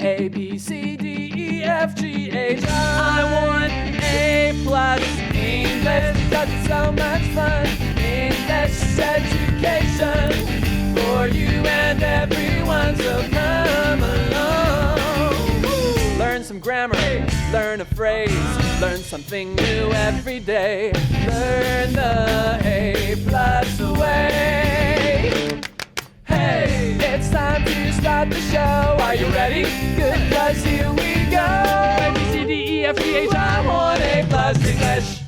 A, B, C, D, E, F, G, H, I want A+ English because it's so much fun. English education for you and everyone, so come along. Learn some grammar, learn a phrase, learn something new every day. Learn the A+ way. Hey, it's time to start the show. Are you ready? Good, 'cause here we go. A, B, C, D, E, F, G, H, I want A+ English.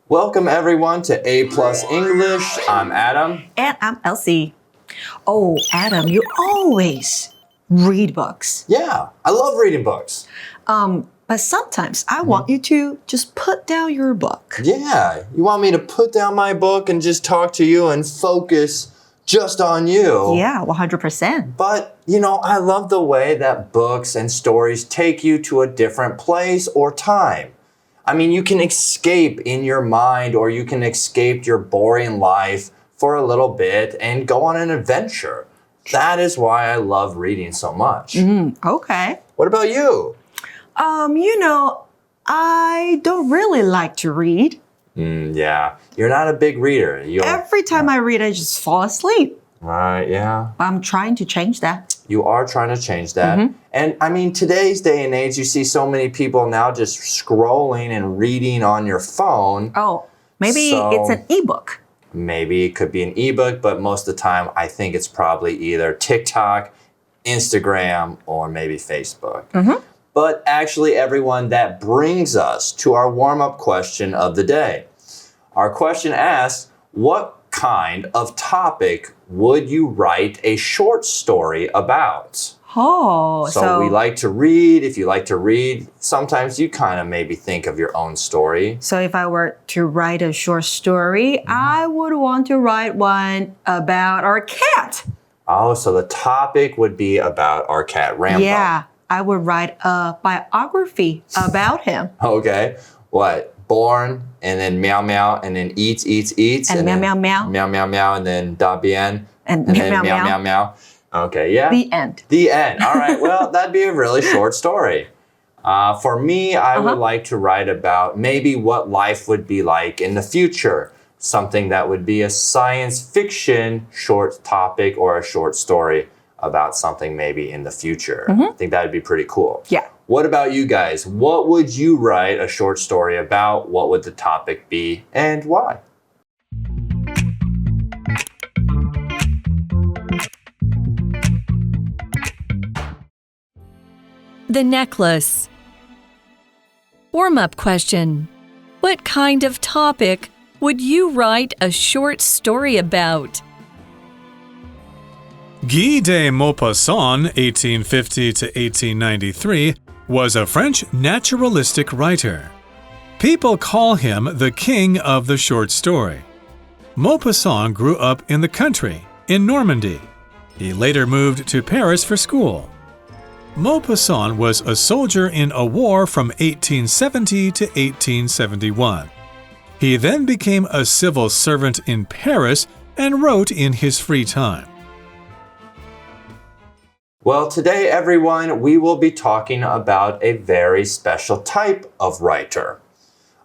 Welcome everyone to A+ English. I'm Adam. And I'm Elsie. Oh, Adam, you always read books. Yeah, I love reading books. But sometimes I want you to just put down your book. Yeah, you want me to put down my book and just talk to you and focus just on you. Yeah, 100%. But, I love the way that books and stories take you to a different place or time. I mean, you can escape in your mind or you can escape your boring life for a little bit and go on an adventure. That is why I love reading so much. Okay. What about you? I don't really like to read. Yeah, you're not a big reader. Every time I read, I just fall asleep. Right, yeah. I'm trying to change that. You are trying to change that. And I mean, today's day and age, you see so many people now just scrolling and reading on your phone. Oh, maybe it's an ebook. Maybe it could be an ebook, but most of the time, I think it's probably either TikTok, Instagram, or maybe Facebook. But actually, everyone, that brings us to our warm-up question of the day. Our question asks, what kind of topic would you write a short story about? Oh, so we like to read. If you like to read, sometimes you kind of maybe think of your own story. So if I were to write a short story, I would want to write one about our cat. Oh, so the topic would be about our cat, Rambo. Yeah, I would write a biography about him. Okay. What? Born, and then meow meow, and then eats. And meow meow meow. Meow meow meow, and then da bien. And then meow meow meow meow. Okay, yeah. The end. The end. All right, well, that'd be a really short story. For me, I would like to write about maybe what life would be like in the future. Something that would be a science fiction short topic or a short story about something maybe in the future. I think that would be pretty cool. Yeah. What about you guys? What would you write a short story about? What would the topic be and why? The necklace. Warm-up question. What kind of topic would you write a short story about? Guy de Maupassant, 1850 to 1893, was a French naturalistic writer. People call him the king of the short story. Maupassant grew up in the country, in Normandy. He later moved to Paris for school. Maupassant was a soldier in a war from 1870 to 1871. He then became a civil servant in Paris and wrote in his free time. Well, today, everyone, we will be talking about a very special type of writer.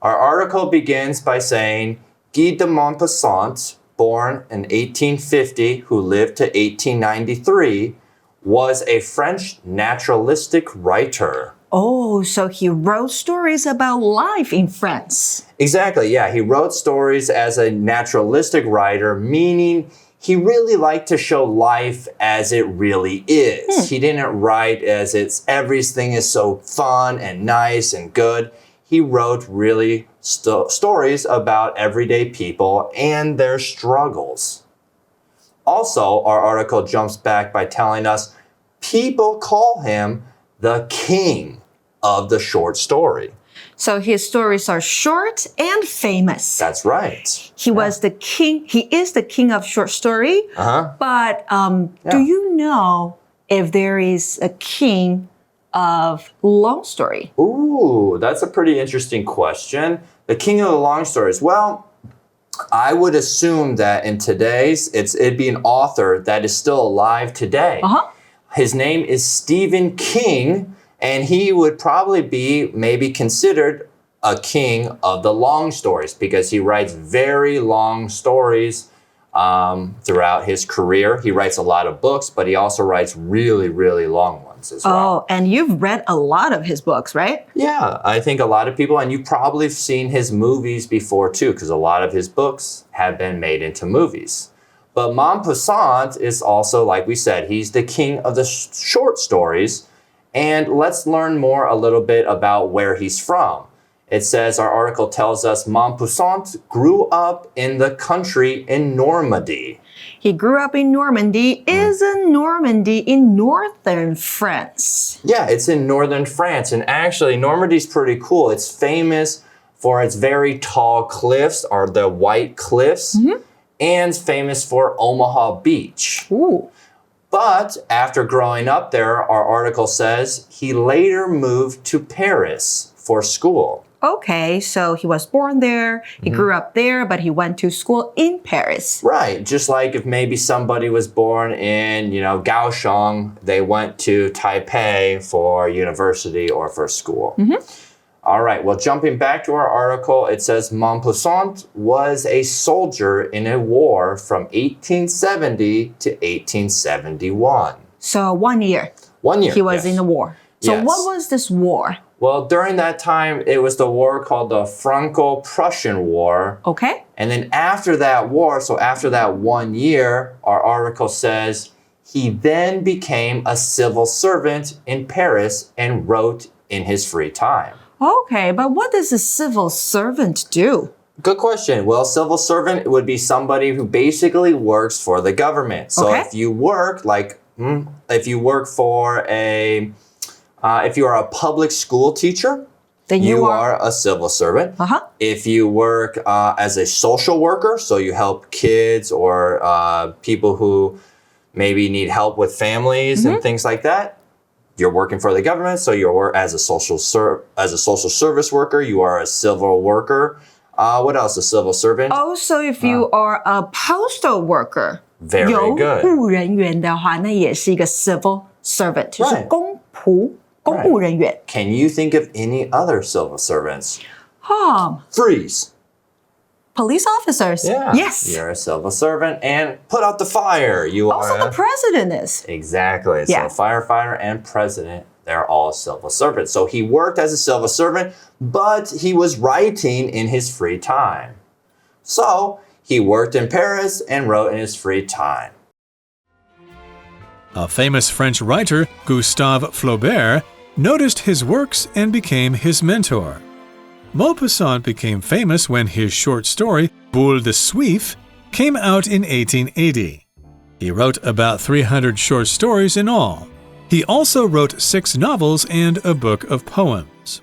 Our article begins by saying, Guy de Maupassant, born in 1850, who lived to 1893, was a French naturalistic writer. Oh, so he wrote stories about life in France. Exactly, yeah. He wrote stories as a naturalistic writer, meaning he really liked to show life as it really is. He didn't write as everything is so fun and nice and good. He wrote really stories about everyday people and their struggles. Also, our article jumps back by telling us people call him the king of the short story. So his stories are short and famous. That's right. He was the king. He is the king of short story. But do you know if there is a king of long story? Ooh, that's a pretty interesting question. The king of the long stories. Well, I would assume that in today's, it'd be an author that is still alive today. His name is Stephen King, and he would probably be maybe considered a king of the long stories because he writes very long stories throughout his career. He writes a lot of books, but he also writes really, really long ones as well. Oh, and you've read a lot of his books, right? Yeah, I think a lot of people, and you've probably seen his movies before too, because a lot of his books have been made into movies. But Maupassant is also, like we said, he's the king of the short stories. And let's learn more a little bit about where he's from. It says, our article tells us Maupassant grew up in the country in Normandy. He grew up in Normandy. Isn't Normandy in northern France? Yeah, it's in northern France. And actually, Normandy's pretty cool. It's famous for its very tall cliffs, or the white cliffs, and famous for Omaha Beach. Ooh. But after growing up there, our article says he later moved to Paris for school. Okay, so he was born there, he grew up there, but he went to school in Paris. Right, just like if maybe somebody was born in, Kaohsiung, they went to Taipei for university or for school. All right, well, jumping back to our article, it says Maupassant was a soldier in a war from 1870 to 1871. So 1 year. 1 year. He was in the war. So Yes. what was this war? Well, during that time, it was the war called the Franco-Prussian War. Okay. And then after that war, so after that 1 year, our article says he then became a civil servant in Paris and wrote in his free time. Okay, but what does a civil servant do? Good question. Well, civil servant would be somebody who basically works for the government. So Okay. if you work if you work for if you are a public school teacher, Then you are a civil servant. If you work as a social worker, so you help kids or people who maybe need help with families and things like that, you're working for the government. So you're as a social service worker, you are a civil worker. What else? A civil servant. Also, if you are a postal worker, Very 邮 good. 务人员的话，那也是一个 civil servant，就是 Right. 公仆、公务人员。 Can you think of any other civil servants? Freeze. Police officers. Yeah. Yes. You're a civil servant. And put out the fire. You Also, are the president is. Exactly. Yeah. So firefighter and president, they're all civil servants. So he worked as a civil servant, but he was writing in his free time. So he worked in Paris and wrote in his free time. A famous French writer, Gustave Flaubert, noticed his works and became his mentor. Maupassant became famous when his short story, Boule de Suif, came out in 1880. He wrote about 300 short stories in all. He also wrote 6 novels and a book of poems.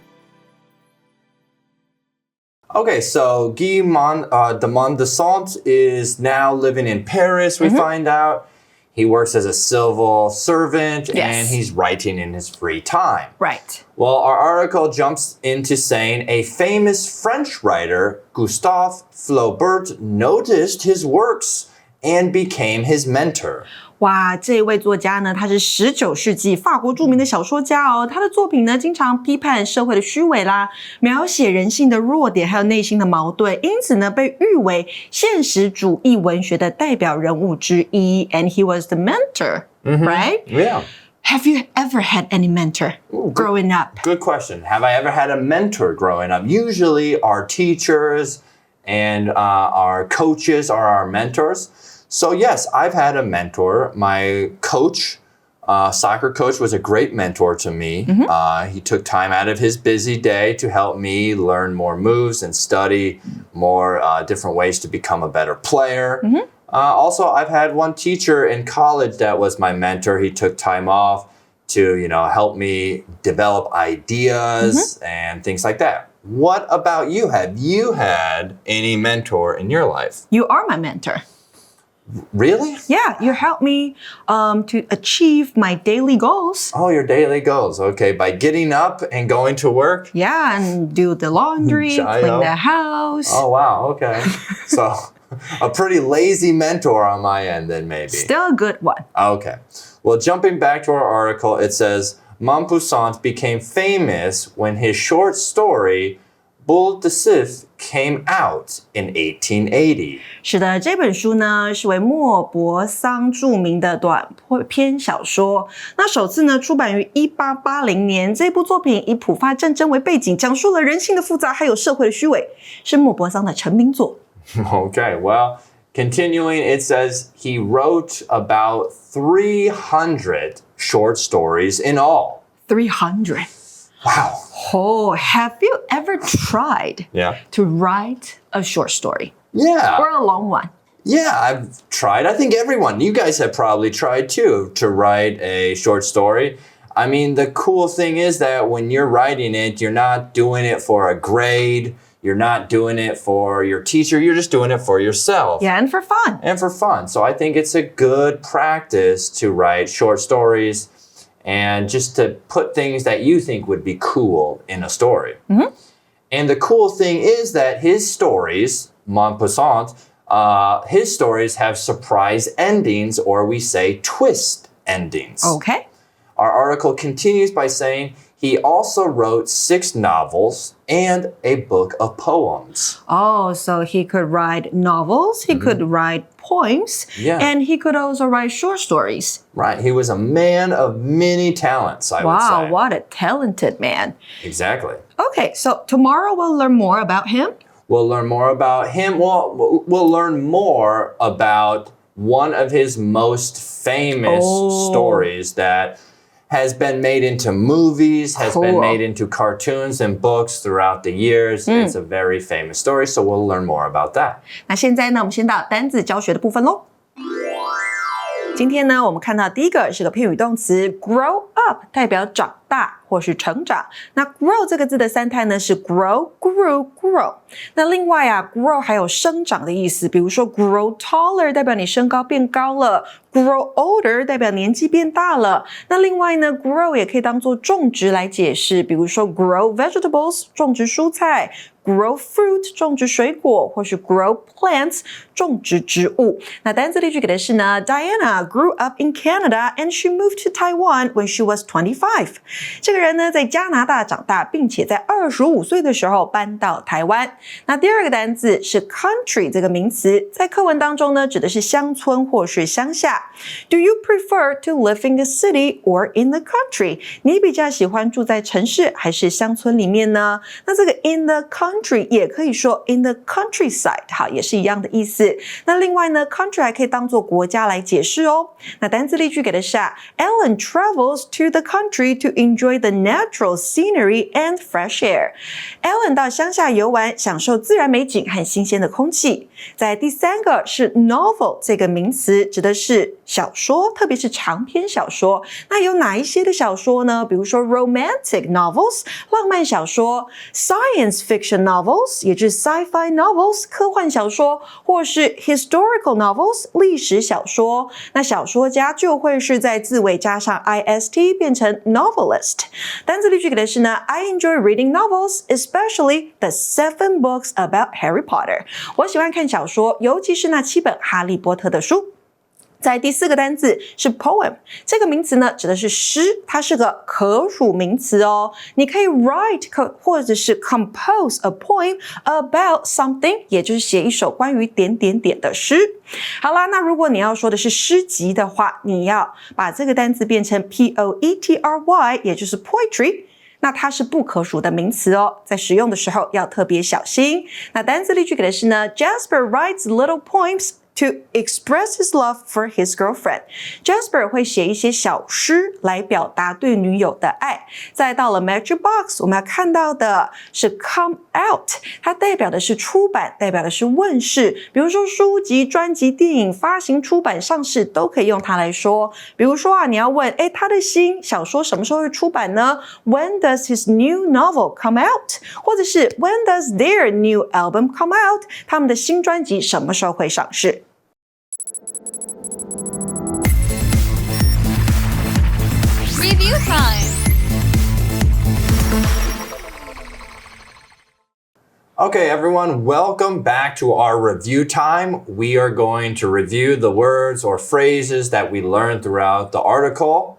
Okay, so Guy de Maupassant is now living in Paris, we find out. He works as a civil servant and he's writing in his free time. Right. Well, our article jumps into saying a famous French writer, Gustave Flaubert, noticed his works and became his mentor. 哇，这位作家呢，他是19世纪法国著名的小说家哦。他的作品呢，经常批判社会的虚伪啦，描写人性的弱点，还有内心的矛盾，因此呢，被誉为现实主义文学的代表人物之一。And he was the mentor, right? Yeah. Have you ever had any mentor growing up? Good question. Have I ever had a mentor growing up? Usually our teachers and our coaches are our mentors. So yes, I've had a mentor. My coach, soccer coach, was a great mentor to me. He took time out of his busy day to help me learn more moves and study more different ways to become a better player. Also, I've had one teacher in college that was my mentor. He took time off to, help me develop ideas and things like that. What about you? Have you had any mentor in your life? You are my mentor. Really? Yeah, you help me to achieve my daily goals. Oh, your daily goals. Okay, by getting up and going to work? Yeah, and do the laundry, clean the house. Oh, wow. Okay. So, a pretty lazy mentor on my end then maybe. Still a good one. Okay. Well, jumping back to our article, it says, Maupassant became famous when his short story, Boule de Suif, came out in 1880. 是的，这本书呢是为莫泊桑著名的短篇小说。那首次呢出版于1880年。这部作品以普法战争为背景，讲述了人性的复杂还有社会的虚伪，是莫泊桑的成名作。Okay, well, continuing, it says he wrote about 300 short stories in all. 300. Wow. Oh, have you ever tried to write a short story? Yeah. Or a long one? Yeah, I've tried. I think everyone, you guys have probably tried too, to write a short story. I mean, the cool thing is that when you're writing it, you're not doing it for a grade. You're not doing it for your teacher. You're just doing it for yourself. Yeah, and for fun. And for fun. So I think it's a good practice to write short stories and just to put things that you think would be cool in a story. Mm-hmm. And the cool thing is that his stories, Maupassant, his stories have surprise endings, or we say twist endings. Okay. Our article continues by saying he also wrote 6 novels and a book of poems. Oh, so he could write novels, he could write poems, and he could also write short stories. Right. He was a man of many talents, I would say. Wow, what a talented man. Exactly. Okay, so tomorrow we'll learn more about him. We'll learn more about him. Well, we'll learn more about one of his most famous stories that has been made into movies, has been made into cartoons and books throughout the years. It's a very famous story, so we'll learn more about that. 那现在呢，我们先到单字教学的部分咯。今天呢，我们看到第一个是个片语动词 grow up， 代表长大或是成长。那 grow 这个字的三态呢是 grow, grew, grow。那另外啊 grow 还有生长的意思，比如说 grow taller 代表你身高变高了， grow older 代表年纪变大了。那另外呢 grow 也可以当作种植来解释，比如说 grow vegetables 种植蔬菜， grow fruit 种植水果，或是 grow plants 种植植物。那单字例句给的是呢 Diana grew up in Canada and she moved to Taiwan when she was 25. 这个人呢在加拿大长大，并且在25岁的时候搬到台湾。那第二个单字是 country 这个名词，在课文当中呢指的是乡村或是乡下。Do you prefer to live in the city or in the country? 你比较喜欢住在城市还是乡村里面呢？那这个 in the country 也可以说 in the countryside， 好，也是一样的意思。那另外呢 country 还可以当作国家来解释哦。那单字例句给的是Ellen travels to the country to enjoy the natural scenery and fresh air. Ellen 到乡下游玩，享受自然美景和新鲜的空气。在第三个是 novel 这个名词，指的是小说，特别是长篇小说。那有哪一些的小说呢？比如说 romantic novels 浪漫小说， science fiction novels 也就是 sci-fi novels 科幻小说，或是 historical novels 历史小说。那小说家就会是在字尾加上 ist 变成 novelist。单字例句给的是呢 I enjoy reading novels, especially the 7 books about Harry Potter. 我喜欢看小说，尤其是那7本哈利波特的书。在第四个单字是 poem， 这个名词呢指的是诗，它是个可数名词哦。你可以 write 或者是 compose a poem about something， 也就是写一首关于点点点的诗。好啦，那如果你要说的是诗集的话，你要把这个单字变成 poetry， 也就是 poetry。那它是不可数的名词哦，在使用的时候要特别小心。那单字例句给的是呢 Jasper writes little poems to express his love for his girlfriend. Jasper 会写一些小诗来表达对女友的爱。再到了 Magic Box， 我们要看到的是 come out， 它代表的是出版，代表的是问世。比如说书籍、专辑、电影发行、出版、上市都可以用它来说。比如说你要问他的新小说什么时候会出版呢？ When does his new novel come out？ 或者是 When does their new album come out？ 他们的新专辑什么时候会上市？ Review time! Okay, everyone, welcome back to our review time. We are going to review the words or phrases that we learned throughout the article.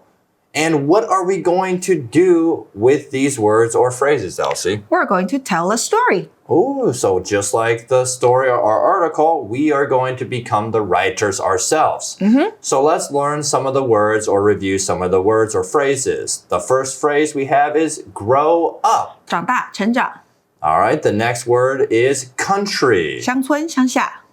And what are we going to do with these words or phrases, Elsie? We're going to tell a story. Oh, so just like the story or our article, we are going to become the writers ourselves. So let's learn some of the words or review some of the words or phrases. The first phrase we have is grow up. 长大成长 All right, the next word is country. 乡村乡下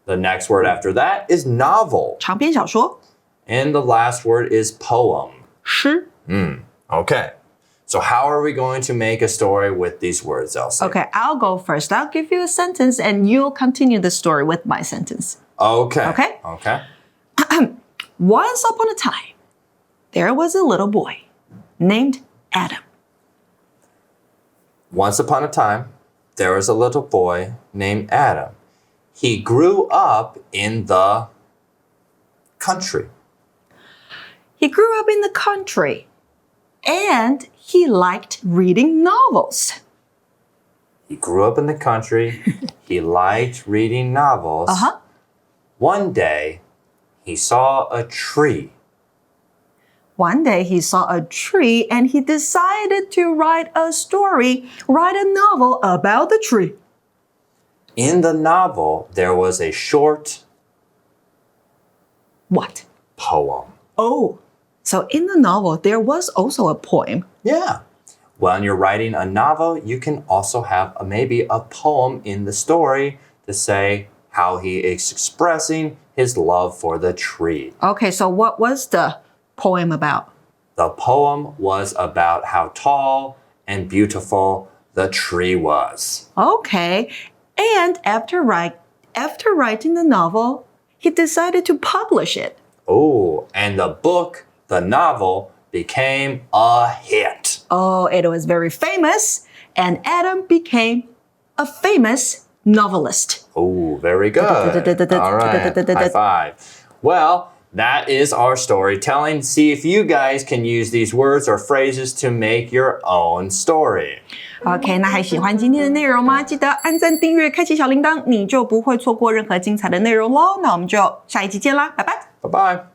The next word after that is novel. 长篇小说 And the last word is poem. 诗 Okay, so how are we going to make a story with these words, Elsie? Okay, I'll go first. I'll give you a sentence and you'll continue the story with my sentence. Okay. Okay. Once upon a time, there was a little boy named Adam. Once upon a time, there was a little boy named Adam. He grew up in the country. He grew up in the country and he liked reading novels. He grew up in the country. He liked reading novels. One day, he saw a tree. One day he saw a tree and he decided to write a novel about the tree. In the novel, there was a short What? poem. Oh, so in the novel, there was also a poem. Yeah. When you're writing a novel, you can also have maybe a poem in the story to say how he is expressing his love for the tree. Okay, so what was the poem about? The poem was about how tall and beautiful the tree was. Okay, and after writing the novel, he decided to publish it. Oh, and the novel, became a hit. Oh, it was very famous, and Adam became a famous novelist. Oh, very good. All right, high five. Well, that is our storytelling. See if you guys can use these words or phrases to make your own story. OK， 那还喜欢今天的内容吗？记得按赞、订阅、开启小铃铛，你就不会错过任何精彩的内容喽。那我们就下一集见啦，拜拜。Bye-bye.